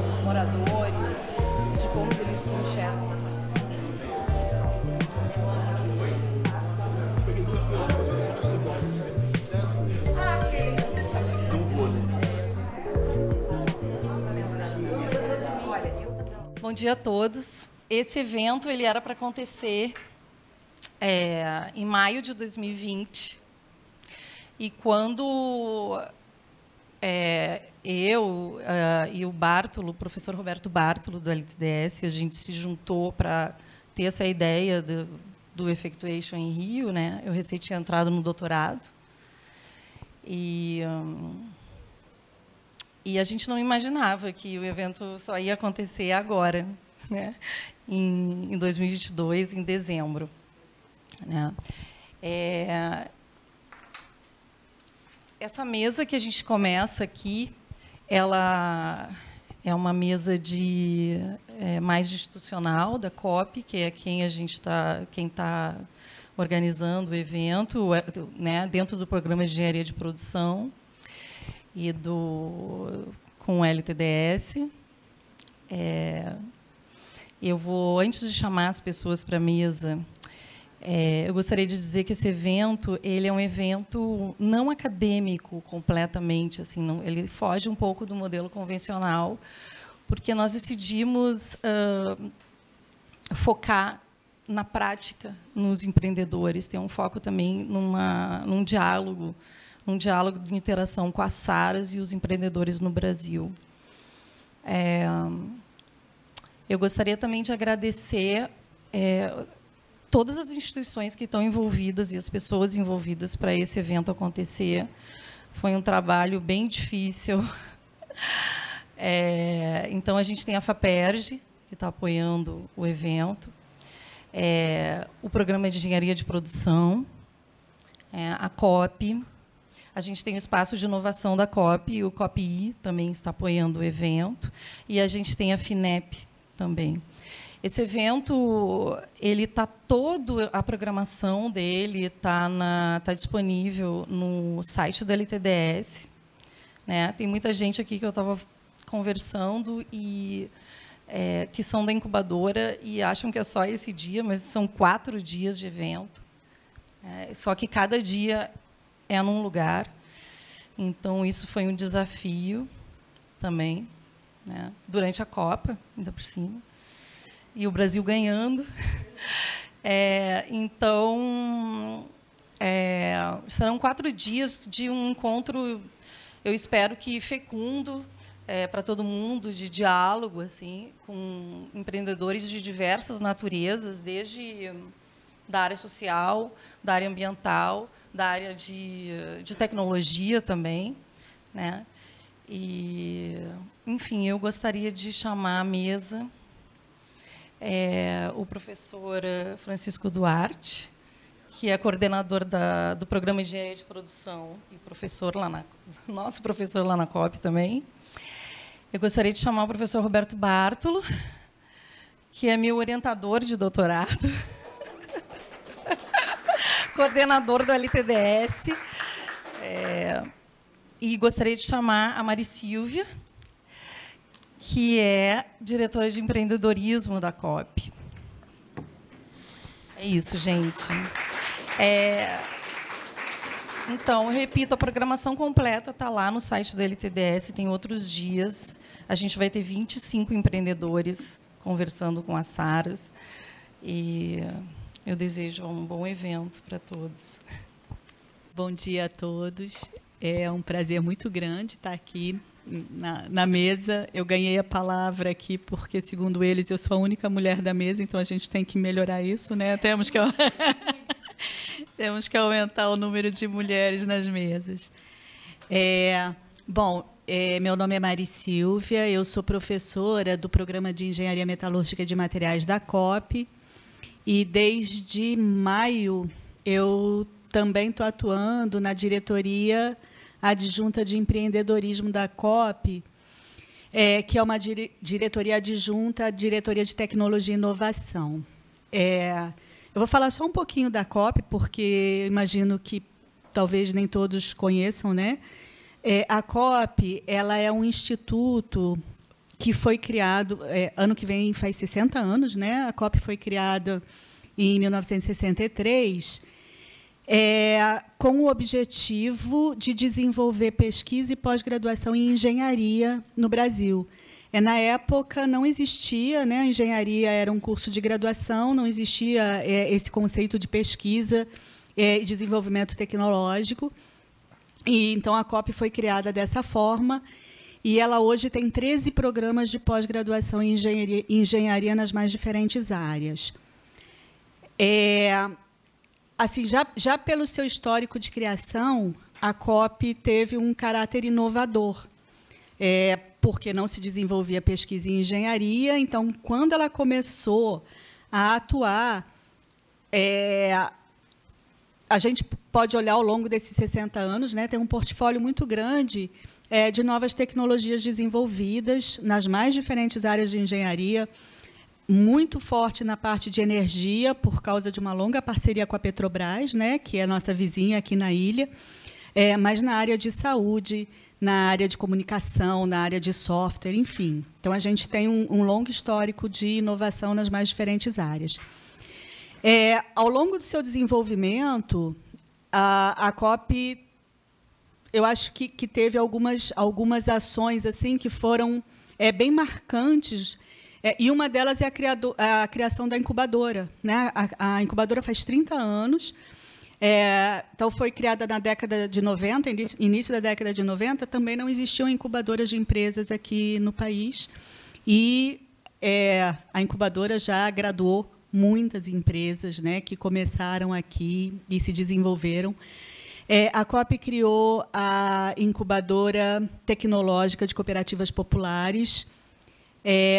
Os moradores, de como eles se enxergam. Bom dia a todos. Esse evento ele era para acontecer em maio de 2020. E quando eu e o Bartolo, o professor Roberto Bartolo, do LTDS, a gente se juntou para ter essa ideia do Effectuation em Rio, né? Eu recém tinha entrado no doutorado. E a gente não imaginava que o evento só ia acontecer agora, né? Em 2022, em dezembro. Né? Essa mesa que a gente começa aqui, ela é uma mesa mais institucional da COP, que é quem está organizando o evento, né, dentro do programa de engenharia de produção e com o LTDS. Eu vou, antes de chamar as pessoas para a mesa, eu gostaria de dizer que esse evento ele é um evento não acadêmico completamente, assim, não, ele foge um pouco do modelo convencional, porque nós decidimos focar na prática, nos empreendedores, tem um foco também num diálogo de interação com as SARAs e os empreendedores no Brasil. Eu gostaria também de agradecer todas as instituições que estão envolvidas e as pessoas envolvidas para esse evento acontecer. Foi um trabalho bem difícil. Então, a gente tem a FAPERJ, que está apoiando o evento, o Programa de Engenharia de Produção, a COP, a gente tem o Espaço de Inovação da COP, e o COPI também está apoiando o evento, e a gente tem a FINEP também. Esse evento, a programação dele está disponível no site do LTDS. Né? Tem muita gente aqui que eu estava conversando e que são da incubadora e acham que é só esse dia, mas são 4 dias de evento. Só que cada dia é num lugar. Então, isso foi um desafio também, né? Durante a Copa, ainda por cima. E o Brasil ganhando. Então, serão 4 dias de um encontro, eu espero que fecundo, para todo mundo, de diálogo, assim, com empreendedores de diversas naturezas, desde da área social, da área ambiental, da área de tecnologia também, né? E, enfim, eu gostaria de chamar à mesa o professor Francisco Duarte, que é coordenador do Programa de Engenharia de Produção e nosso professor lá na COP também. Eu gostaria de chamar o professor Roberto Bartolo, que é meu orientador de doutorado, coordenador do LTDS. E gostaria de chamar a Mari Silvia, que é diretora de empreendedorismo da COP. É isso, gente. Então, eu repito, a programação completa está lá no site do LTDS, tem outros dias. A gente vai ter 25 empreendedores conversando com as SARAs. E eu desejo um bom evento para todos. Bom dia a todos. É um prazer muito grande estar aqui na mesa. Eu ganhei a palavra aqui porque, segundo eles, eu sou a única mulher da mesa, então a gente tem que melhorar isso, né? Temos que aumentar o número de mulheres nas mesas. Meu nome é Mari Silvia, eu sou professora do Programa de Engenharia Metalúrgica de Materiais da COP, e desde maio eu também estou atuando na diretoria adjunta de empreendedorismo da COP, que é uma diretoria adjunta à diretoria de tecnologia e inovação. Eu vou falar só um pouquinho da COP, porque eu imagino que talvez nem todos conheçam, né? A COP, ela é um instituto que foi criado, ano que vem faz 60 anos, né? A COP foi criada em 1963, com o objetivo de desenvolver pesquisa e pós-graduação em engenharia no Brasil. Na época, não existia, né? A engenharia era um curso de graduação, não existia esse conceito de pesquisa e desenvolvimento tecnológico. E, então, a COP foi criada dessa forma, e ela hoje tem 13 programas de pós-graduação em engenharia nas mais diferentes áreas. Assim, já pelo seu histórico de criação, a COP teve um caráter inovador, porque não se desenvolvia pesquisa em engenharia. Então, quando ela começou a atuar, a gente pode olhar ao longo desses 60 anos, né, tem um portfólio muito grande de novas tecnologias desenvolvidas nas mais diferentes áreas de engenharia, muito forte na parte de energia, por causa de uma longa parceria com a Petrobras, né, que é a nossa vizinha aqui na ilha, mas na área de saúde, na área de comunicação, na área de software, enfim. Então, a gente tem um longo histórico de inovação nas mais diferentes áreas. Ao longo do seu desenvolvimento, a COP, eu acho que teve algumas ações assim que foram bem marcantes, e uma delas é a criação da incubadora, né? A incubadora faz 30 anos, então foi criada na década de 90, início da década de 90, também não existiam incubadoras de empresas aqui no país, e a incubadora já graduou muitas empresas, né, que começaram aqui e se desenvolveram. A COP criou a incubadora tecnológica de cooperativas populares,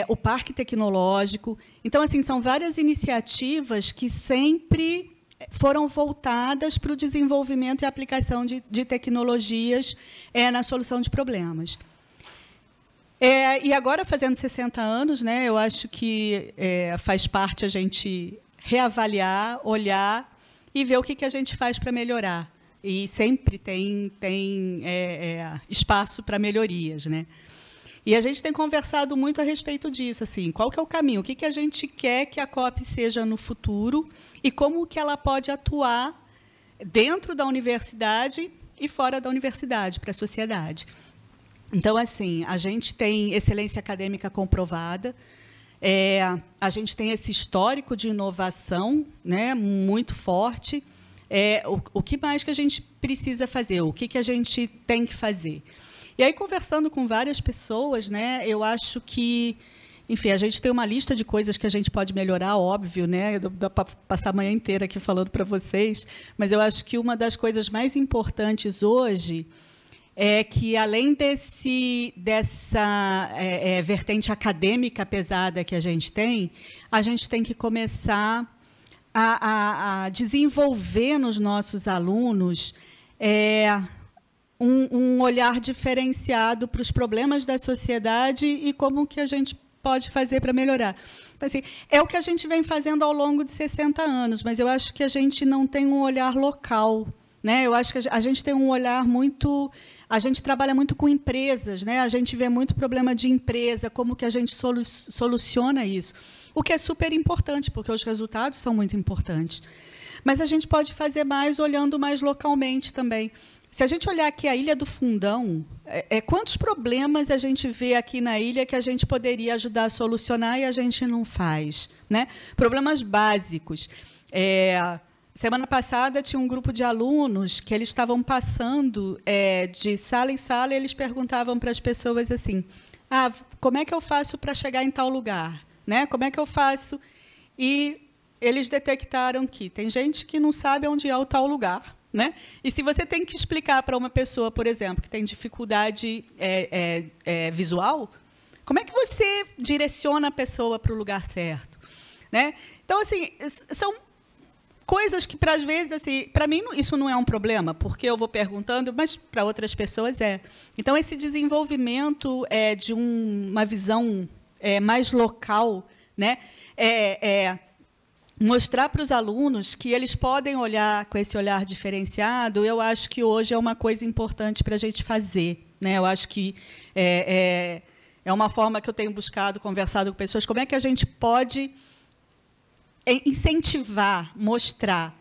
o Parque Tecnológico. Então, assim, são várias iniciativas que sempre foram voltadas para o desenvolvimento e aplicação de tecnologias na solução de problemas. E agora, fazendo 60 anos, né, eu acho que faz parte a gente reavaliar, olhar e ver o que a gente faz para melhorar. E sempre tem espaço para melhorias, né? E a gente tem conversado muito a respeito disso, assim, qual que é o caminho, o que a gente quer que a COP seja no futuro e como que ela pode atuar dentro da universidade e fora da universidade, para a sociedade. Então, assim, a gente tem excelência acadêmica comprovada, a gente tem esse histórico de inovação, né, muito forte. O que mais que a gente precisa fazer? O que a gente tem que fazer? E aí, conversando com várias pessoas, né, eu acho que, enfim, a gente tem uma lista de coisas que a gente pode melhorar, óbvio, né? Dá para passar a manhã inteira aqui falando para vocês, mas eu acho que uma das coisas mais importantes hoje é que, além dessa vertente acadêmica pesada que a gente tem que começar a desenvolver nos nossos alunos um olhar diferenciado para os problemas da sociedade e como que a gente pode fazer para melhorar. Assim, é o que a gente vem fazendo ao longo de 60 anos, mas eu acho que a gente não tem um olhar local, né? Eu acho que a gente tem um olhar muito... A gente trabalha muito com empresas, né? A gente vê muito problema de empresa, como que a gente soluciona isso. O que é super importante, porque os resultados são muito importantes. Mas a gente pode fazer mais olhando mais localmente também. Se a gente olhar aqui a Ilha do Fundão, quantos problemas a gente vê aqui na ilha que a gente poderia ajudar a solucionar e a gente não faz, né? Problemas básicos. Semana passada tinha um grupo de alunos que eles estavam passando de sala em sala e eles perguntavam para as pessoas assim: como é que eu faço para chegar em tal lugar? Né? Como é que eu faço? E eles detectaram que tem gente que não sabe onde é o tal lugar. Né? E se você tem que explicar para uma pessoa, por exemplo, que tem dificuldade visual, como é que você direciona a pessoa para o lugar certo? Né? Então, assim, são coisas que, às vezes, assim, para mim, isso não é um problema, porque eu vou perguntando, mas para outras pessoas é. Então, esse desenvolvimento de uma visão mais local, né? mostrar para os alunos que eles podem olhar com esse olhar diferenciado, eu acho que hoje é uma coisa importante para a gente fazer, né? Eu acho que é uma forma que eu tenho buscado, conversado com pessoas, como é que a gente pode incentivar, mostrar.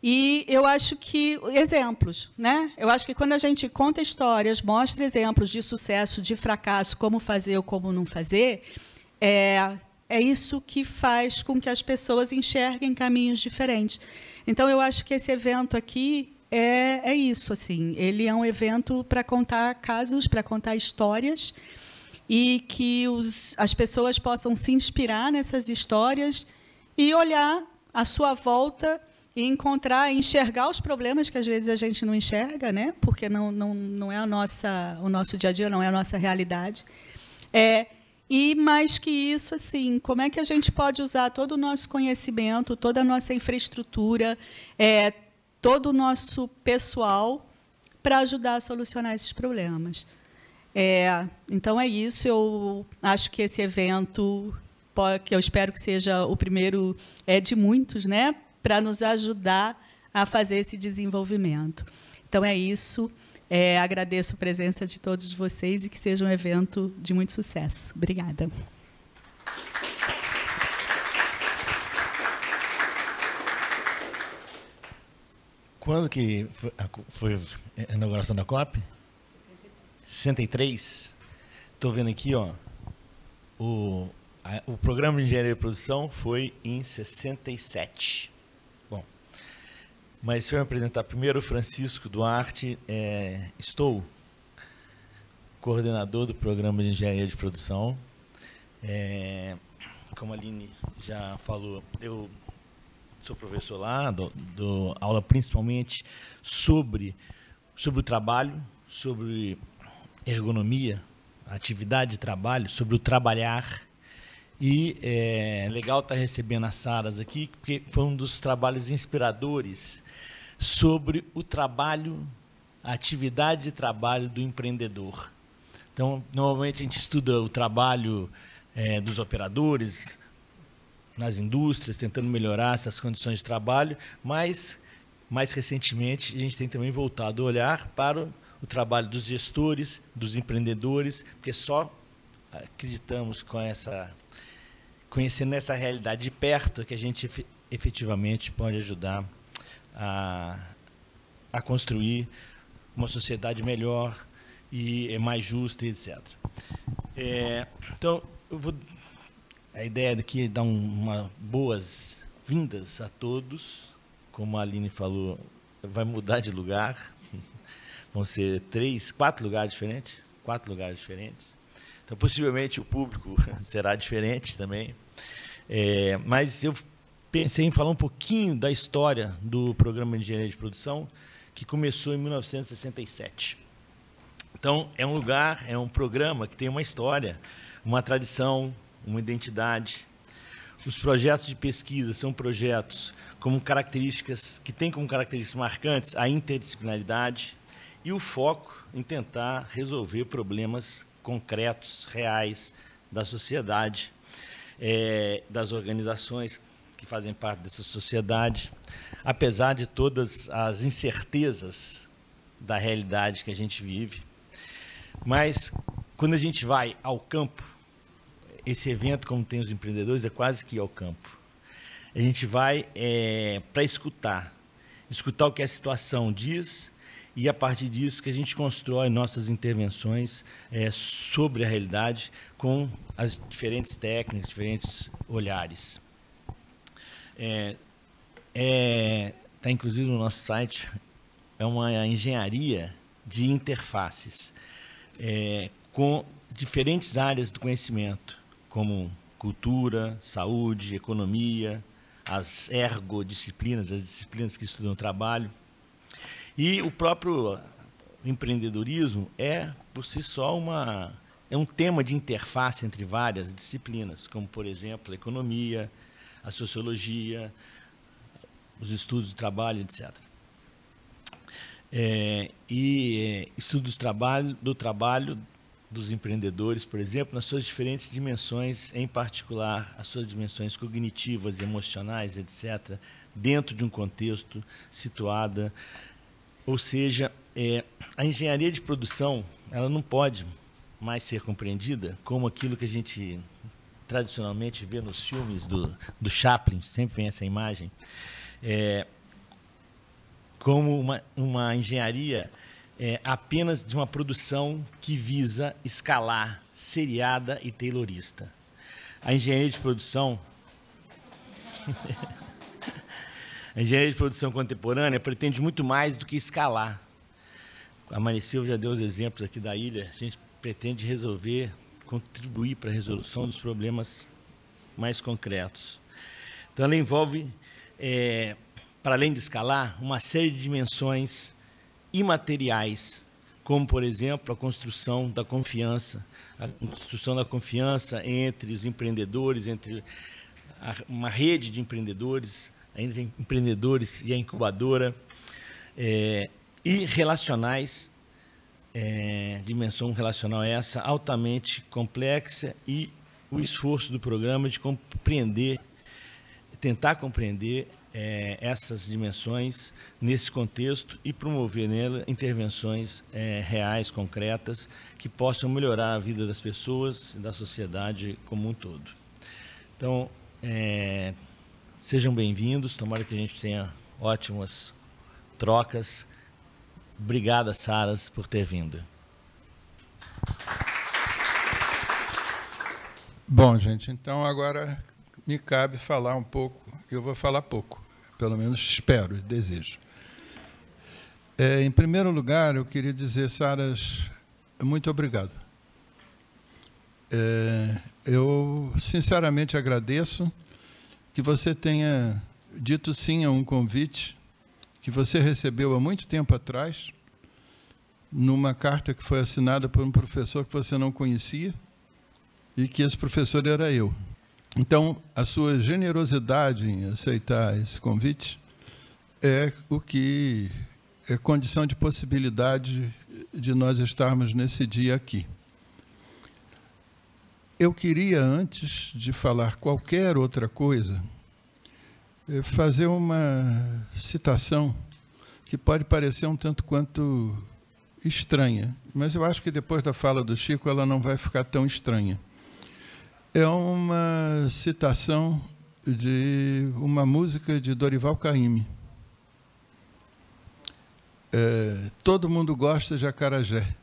E eu acho que exemplos, né? Eu acho que quando a gente conta histórias, mostra exemplos de sucesso, de fracasso, como fazer ou como não fazer, é isso que faz com que as pessoas enxerguem caminhos diferentes. Então, eu acho que esse evento aqui é isso. Assim, ele é um evento para contar casos, para contar histórias, e que as pessoas possam se inspirar nessas histórias e olhar à sua volta e enxergar os problemas que, às vezes, a gente não enxerga, né? Porque não é o nosso dia a dia, não é a nossa realidade. E, mais que isso, assim, como é que a gente pode usar todo o nosso conhecimento, toda a nossa infraestrutura, todo o nosso pessoal para ajudar a solucionar esses problemas. Então, é isso. Eu acho que esse evento, que eu espero que seja o primeiro de muitos, né, para nos ajudar a fazer esse desenvolvimento. Então, é isso. Agradeço a presença de todos vocês e que seja um evento de muito sucesso. Obrigada. Quando que foi a inauguração da COP? 63. Estou vendo aqui, ó, o programa de engenharia de produção foi em 67. Bom, mas se eu me apresentar primeiro, Francisco Duarte, estou coordenador do programa de engenharia de produção. Como a Aline já falou, eu sou professor lá, dou aula principalmente sobre o trabalho, sobre ergonomia, atividade de trabalho, sobre o trabalhar. E é legal estar recebendo as Saras aqui, porque foi um dos trabalhos inspiradores sobre o trabalho, a atividade de trabalho do empreendedor. Então, normalmente a gente estuda o trabalho dos operadores nas indústrias, tentando melhorar essas condições de trabalho, mas, mais recentemente, a gente tem também voltado a olhar para o trabalho dos gestores, dos empreendedores, porque só acreditamos conhecendo essa realidade de perto, que a gente efetivamente pode ajudar a construir uma sociedade melhor e mais justa, etc. Então, a ideia daqui é dar umas boas-vindas a todos. Como a Aline falou, vai mudar de lugar. Vão ser 4 lugares diferentes. 4 lugares diferentes. Então, possivelmente, o público será diferente também. Mas eu pensei em falar um pouquinho da história do Programa de Engenharia de Produção, que começou em 1967. Então, é um programa que tem uma história, uma tradição, uma identidade. Os projetos de pesquisa são projetos que têm como características marcantes a interdisciplinaridade e o foco em tentar resolver problemas concretos, reais, da sociedade, das organizações que fazem parte dessa sociedade, apesar de todas as incertezas da realidade que a gente vive. Mas, quando a gente vai ao campo, esse evento, como tem os empreendedores, é quase que ir ao campo. A gente vai para escutar o que a situação diz, e, a partir disso, que a gente constrói nossas intervenções sobre a realidade com as diferentes técnicas, diferentes olhares. Está inclusive no nosso site, é uma engenharia de interfaces, com diferentes áreas do conhecimento, como cultura, saúde, economia, as ergodisciplinas, as disciplinas que estudam o trabalho. E o próprio empreendedorismo por si só, um tema de interface entre várias disciplinas, como, por exemplo, a economia, a sociologia, os estudos do trabalho, etc. Estudos do trabalho dos empreendedores, por exemplo, nas suas diferentes dimensões, em particular as suas dimensões cognitivas, emocionais, etc., dentro de um contexto situada. Ou seja, a engenharia de produção, ela não pode mais ser compreendida como aquilo que a gente tradicionalmente vê nos filmes do Chaplin, sempre vem essa imagem, como uma engenharia apenas de uma produção que visa escalar, seriada e taylorista. A engenharia de produção a engenharia de produção contemporânea pretende muito mais do que escalar. A Marisilva já deu os exemplos aqui da ilha. A gente pretende contribuir para a resolução dos problemas mais concretos. Então, ela envolve, para além de escalar, uma série de dimensões imateriais, como, por exemplo, a construção da confiança entre os empreendedores, entre uma rede de empreendedores, entre empreendedores e a incubadora, e relacionais, dimensão relacional essa altamente complexa, e o esforço do programa de tentar compreender essas dimensões nesse contexto e promover nela intervenções reais, concretas, que possam melhorar a vida das pessoas e da sociedade como um todo. Então, sejam bem-vindos, tomara que a gente tenha ótimas trocas. Obrigada, Saras, por ter vindo. Bom, gente, então agora me cabe falar um pouco. Eu vou falar pouco, pelo menos espero e desejo. Em primeiro lugar, eu queria dizer, Saras, muito obrigado. Eu, sinceramente, agradeço que você tenha dito sim a um convite que você recebeu há muito tempo atrás, numa carta que foi assinada por um professor que você não conhecia, e que esse professor era eu. Então, a sua generosidade em aceitar esse convite é o que é condição de possibilidade de nós estarmos nesse dia aqui. Eu queria, antes de falar qualquer outra coisa, fazer uma citação que pode parecer um tanto quanto estranha, mas eu acho que depois da fala do Chico ela não vai ficar tão estranha. É uma citação de uma música de Dorival Caymmi. Todo mundo gosta de acarajé.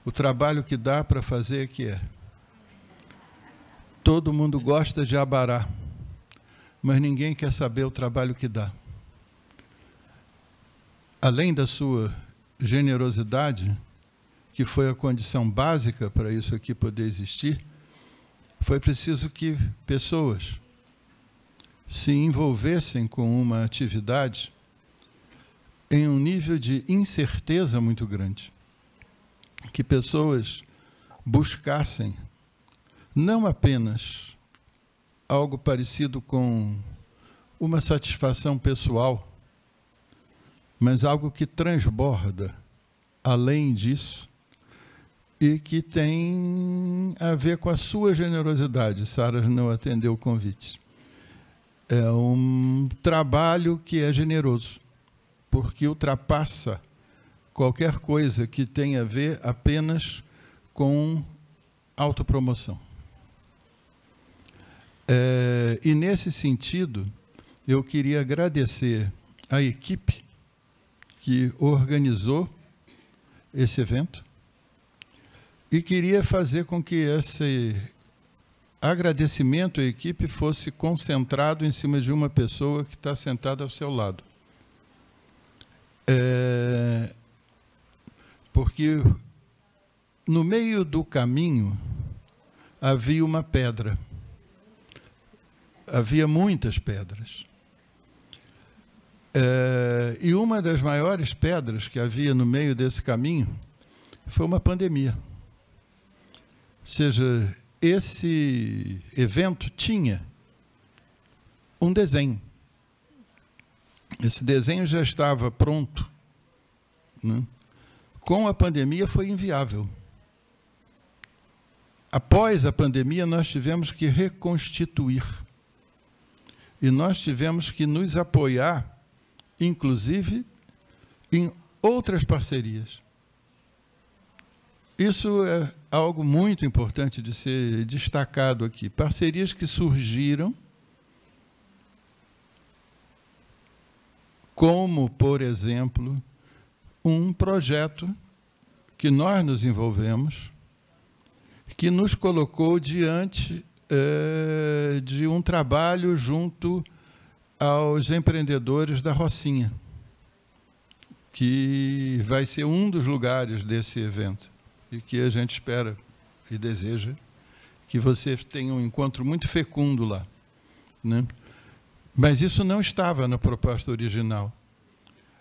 O trabalho que dá para fazer é que é. Todo mundo gosta de abará, mas ninguém quer saber o trabalho que dá. Além da sua generosidade, que foi a condição básica para isso aqui poder existir, foi preciso que pessoas se envolvessem com uma atividade em um nível de incerteza muito grande. Que pessoas buscassem não apenas algo parecido com uma satisfação pessoal, mas algo que transborda além disso e que tem a ver com a sua generosidade. Saras não atendeu o convite. É um trabalho que é generoso, porque ultrapassa qualquer coisa que tenha a ver apenas com autopromoção. E, nesse sentido, eu queria agradecer à equipe que organizou esse evento e queria fazer com que esse agradecimento à equipe fosse concentrado em cima de uma pessoa que está sentada ao seu lado. Porque no meio do caminho havia uma pedra. Havia muitas pedras. E uma das maiores pedras que havia no meio desse caminho foi uma pandemia. Ou seja, esse evento tinha um desenho. Esse desenho já estava pronto, né? Com a pandemia foi inviável. após a pandemia, nós tivemos que reconstituir. E nós tivemos que nos apoiar, inclusive, em outras parcerias. Isso é algo muito importante de ser destacado aqui. Parcerias que surgiram, como, por exemplo, um projeto que nós nos envolvemos, que nos colocou diante de um trabalho junto aos empreendedores da Rocinha, que vai ser um dos lugares desse evento, e que a gente espera e deseja que você tenha um encontro muito fecundo lá, né? Mas isso não estava na proposta original.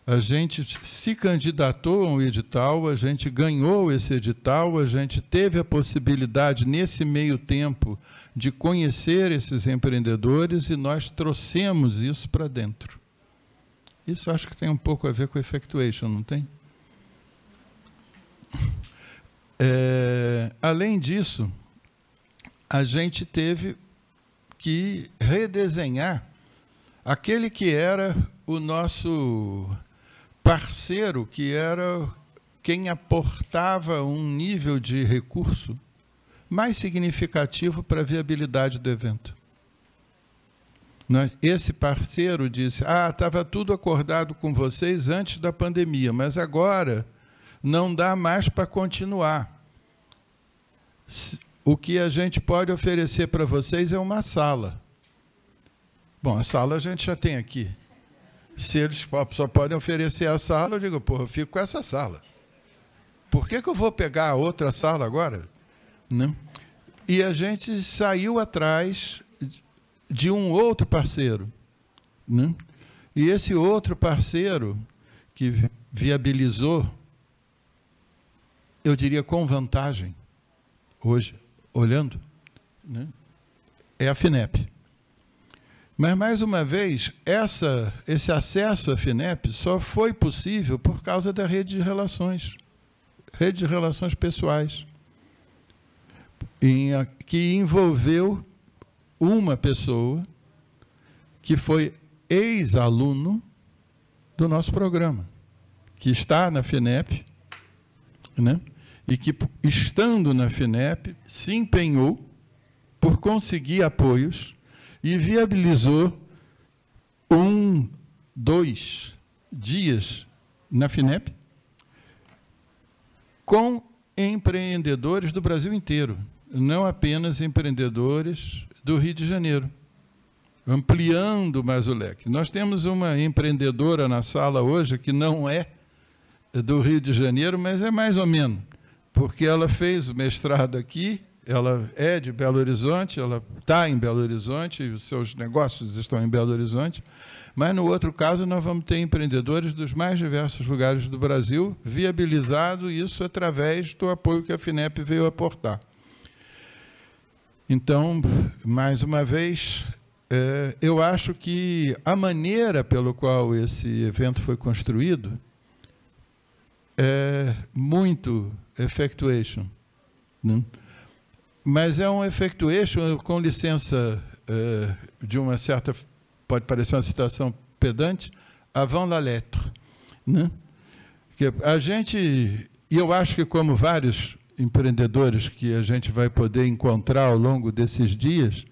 A gente se candidatou a um edital, a gente ganhou esse edital, a gente teve a possibilidade, nesse meio tempo, de conhecer esses empreendedores e nós trouxemos isso para dentro. Isso acho que tem um pouco a ver com Effectuation, não tem? Além disso, a gente teve que redesenhar aquele que era o nosso parceiro, que era quem aportava um nível de recurso mais significativo para a viabilidade do evento. Esse parceiro disse, estava tudo acordado com vocês antes da pandemia, mas agora não dá mais para continuar. O que a gente pode oferecer para vocês é uma sala. Bom, a sala a gente já tem aqui. Se eles só podem oferecer a sala, eu digo, eu fico com essa sala. Por que eu vou pegar a outra sala agora? Né? E a gente saiu atrás de um outro parceiro. Né? E esse outro parceiro, que viabilizou, eu diria com vantagem, hoje, olhando, né? É a FINEP. Mas, mais uma vez, esse acesso à FINEP só foi possível por causa da rede de relações pessoais, que envolveu uma pessoa que foi ex-aluno do nosso programa, que está na FINEP, né? E que, estando na FINEP, se empenhou por conseguir apoios e viabilizou 2 dias na FINEP com empreendedores do Brasil inteiro, não apenas empreendedores do Rio de Janeiro, ampliando mais o leque. Nós temos uma empreendedora na sala hoje que não é do Rio de Janeiro, mas é mais ou menos, porque ela fez o mestrado aqui, ela é de Belo Horizonte, ela está em Belo Horizonte, os seus negócios estão em Belo Horizonte, mas, no outro caso, nós vamos ter empreendedores dos mais diversos lugares do Brasil, viabilizado isso através do apoio que a FINEP veio aportar. Então, mais uma vez, eu acho que a maneira pela qual esse evento foi construído é muito Effectuation, né? Mas é um Effectuation, com licença de uma certa, pode parecer uma situação pedante, avant la lettre, né? Que a gente, e eu acho que como vários empreendedores que a gente vai poder encontrar ao longo desses dias,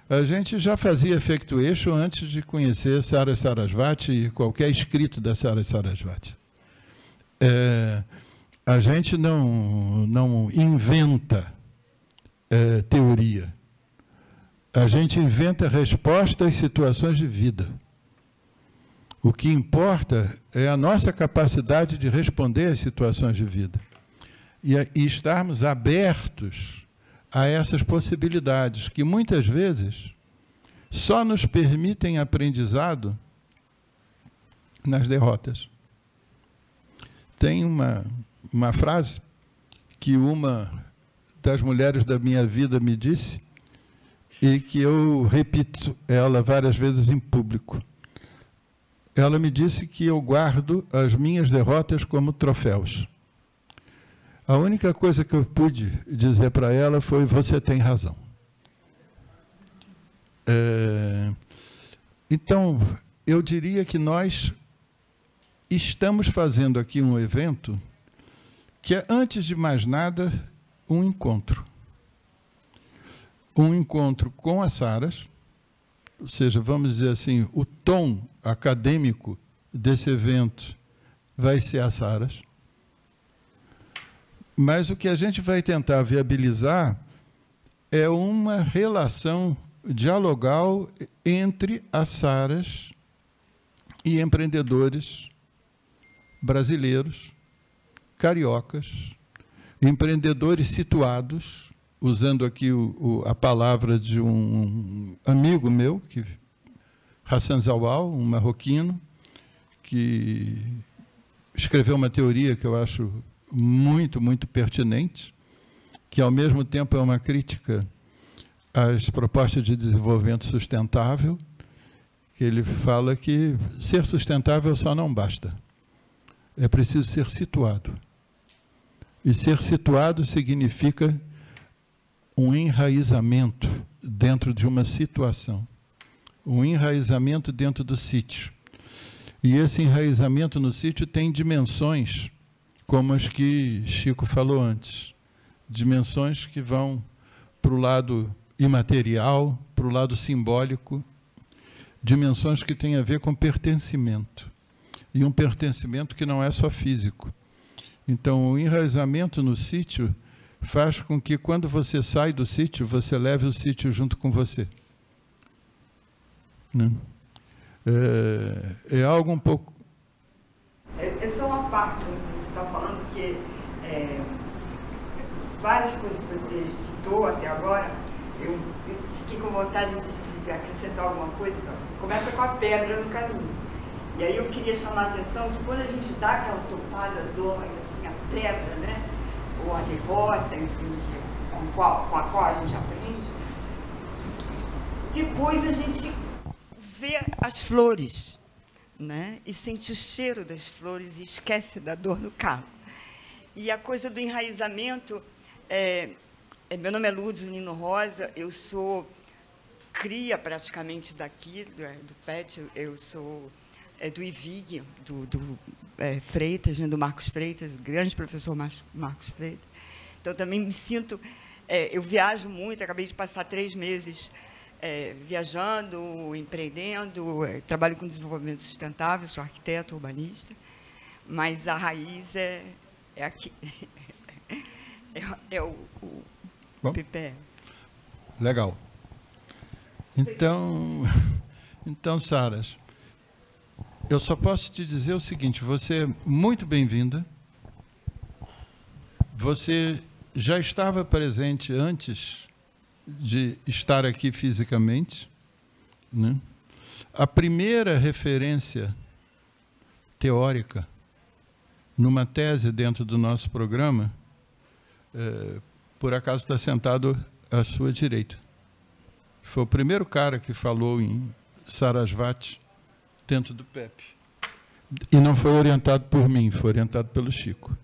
a gente já fazia Effectuation antes de conhecer Sara Sarasvati e qualquer escrito da Sara Sarasvati. A gente não inventa teoria. A gente inventa respostas às situações de vida. O que importa é a nossa capacidade de responder às situações de vida. E estarmos abertos a essas possibilidades, que muitas vezes só nos permitem aprendizado nas derrotas. Tem uma frase que uma das mulheres da minha vida me disse, e que eu repito ela várias vezes em público. Ela me disse que eu guardo as minhas derrotas como troféus. A única coisa que eu pude dizer para ela foi: você tem razão. Então, eu diria que nós estamos fazendo aqui um evento que é, antes de mais nada, um encontro. Um encontro com as Saras, ou seja, vamos dizer assim, o tom acadêmico desse evento vai ser as Saras, mas o que a gente vai tentar viabilizar é uma relação dialogal entre as Saras e empreendedores brasileiros, cariocas, empreendedores situados, usando aqui a palavra de um amigo meu, Hassan Zawal, um marroquino, que escreveu uma teoria que eu acho muito, muito pertinente, que, ao mesmo tempo, é uma crítica às propostas de desenvolvimento sustentável, que ele fala que ser sustentável só não basta. É preciso ser situado. E ser situado significa um enraizamento dentro de uma situação, um enraizamento dentro do sítio. E esse enraizamento no sítio tem dimensões como as que Chico falou antes, dimensões que vão para o lado imaterial, para o lado simbólico, dimensões que têm a ver com pertencimento, e um pertencimento que não é só físico. Então, o enraizamento no sítio faz com que, quando você sai do sítio, você leve o sítio junto com você. Né? É algo um pouco... É só uma parte do que você está falando, porque várias coisas que você citou até agora, eu fiquei com vontade de acrescentar alguma coisa. Então, você começa com a pedra no caminho. E aí eu queria chamar a atenção que, quando a gente dá aquela topada dói, assim, a pedra, né? Ou a derrota, enfim, com a qual a gente aprende, depois a gente vê as flores, né? E sente o cheiro das flores e esquece da dor no carro. E a coisa do enraizamento, meu nome é Lourdes Nino Rosa, eu sou cria praticamente daqui, do PET, eu sou do IVIG, do Freitas, né, do Marcos Freitas, o grande professor Marcos Freitas. Então, também me sinto... eu viajo muito, acabei de passar 3 meses viajando, empreendendo, trabalho com desenvolvimento sustentável, sou arquiteto, urbanista, mas a raiz é aqui. é o PPE. Legal. Então, Saras, eu só posso te dizer o seguinte: você é muito bem-vinda. Você já estava presente antes de estar aqui fisicamente, né? A primeira referência teórica numa tese dentro do nosso programa, por acaso está sentado à sua direita. Foi o primeiro cara que falou em Sarasvati dentro do PEP. E não foi orientado por mim, foi orientado pelo Chico.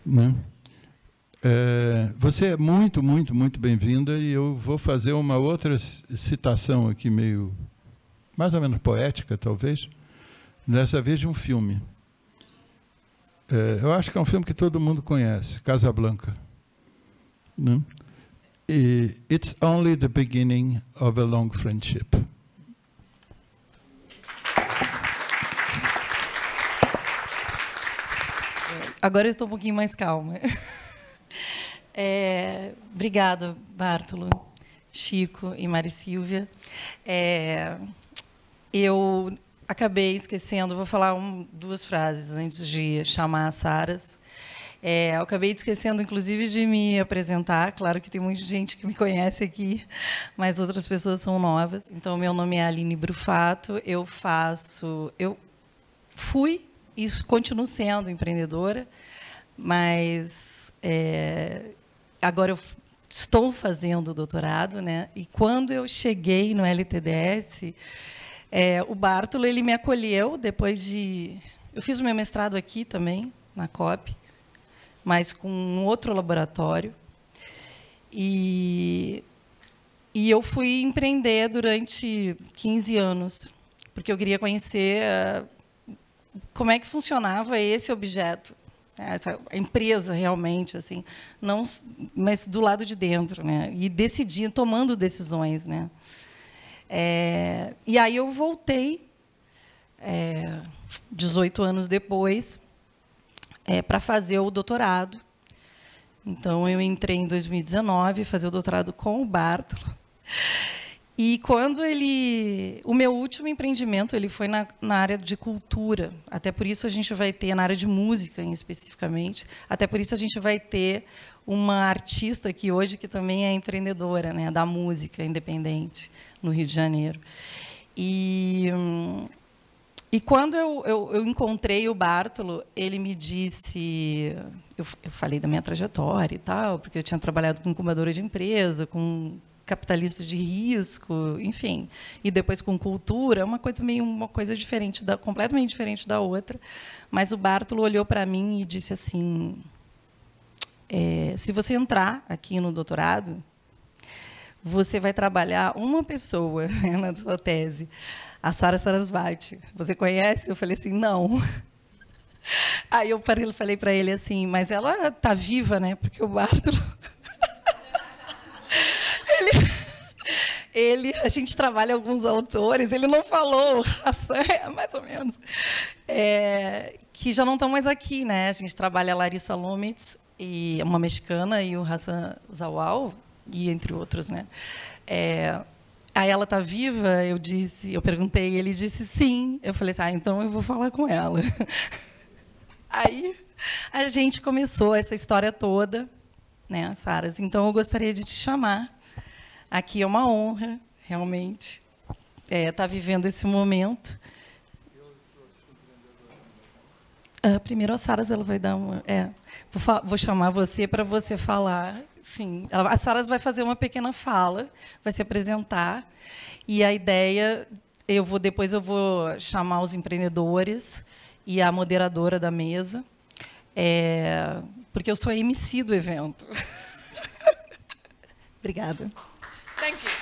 Né? Você é muito, muito, muito bem-vinda, e eu vou fazer uma outra citação aqui, meio, mais ou menos poética, talvez, dessa vez de um filme. Eu acho que é um filme que todo mundo conhece, Casablanca. Né? E it's only the beginning of a long friendship. Agora eu estou um pouquinho mais calma. Obrigada, Bártolo, Chico e Mari Silvia. Eu acabei esquecendo, vou falar 2 frases antes de chamar as Saras. Eu acabei esquecendo, inclusive, de me apresentar. Claro que tem muita gente que me conhece aqui, mas outras pessoas são novas. Então, meu nome é Aline Brufato. Eu fui e continuo sendo empreendedora, mas agora eu estou fazendo doutorado, né? E quando eu cheguei no LTDS, o Bártolo, ele me acolheu depois de... Eu fiz o meu mestrado aqui também, na COP, mas com um outro laboratório. E eu fui empreender durante 15 anos, porque eu queria conhecer como é que funcionava esse objeto, essa empresa realmente, assim, não, mas do lado de dentro, né? E decidindo, tomando decisões, né? E aí eu voltei, 18 anos depois, para fazer o doutorado. Então, eu entrei em 2019, fazer o doutorado com o Bartolo. E quando o meu último empreendimento, ele foi na área de cultura. Até por isso a gente vai ter, na área de música, especificamente, até por isso a gente vai ter uma artista aqui hoje que também é empreendedora, né, da música independente, no Rio de Janeiro. E quando eu encontrei o Bartolo, ele me disse... Eu falei da minha trajetória e tal, porque eu tinha trabalhado com incubadora de empresa, com capitalista de risco, enfim, e depois com cultura, uma coisa diferente, completamente diferente da outra. Mas o Bartolo olhou para mim e disse assim: se você entrar aqui no doutorado, você vai trabalhar uma pessoa, né, na sua tese, a Sara Sarasvati. Você conhece? Eu falei assim, não. Aí eu falei para ele assim, mas ela está viva, né? Porque o Bartolo... a gente trabalha alguns autores, ele não falou, mais ou menos, que já não estão mais aqui, né? A gente trabalha a Larissa Lomitz, e uma mexicana, e o Hassan Zawal, e entre outros, né? Aí ela está viva? Eu perguntei, ele disse sim. Eu falei assim, então eu vou falar com ela. Aí a gente começou essa história toda, né, Saras? Então eu gostaria de te chamar. Aqui é uma honra, realmente, estar vivendo esse momento. Primeiro a Saras, ela vai dar uma... vou chamar você para você falar. Sim, a Saras vai fazer uma pequena fala, vai se apresentar, e a ideia, depois eu vou chamar os empreendedores e a moderadora da mesa, porque eu sou a MC do evento. Obrigada. Thank you.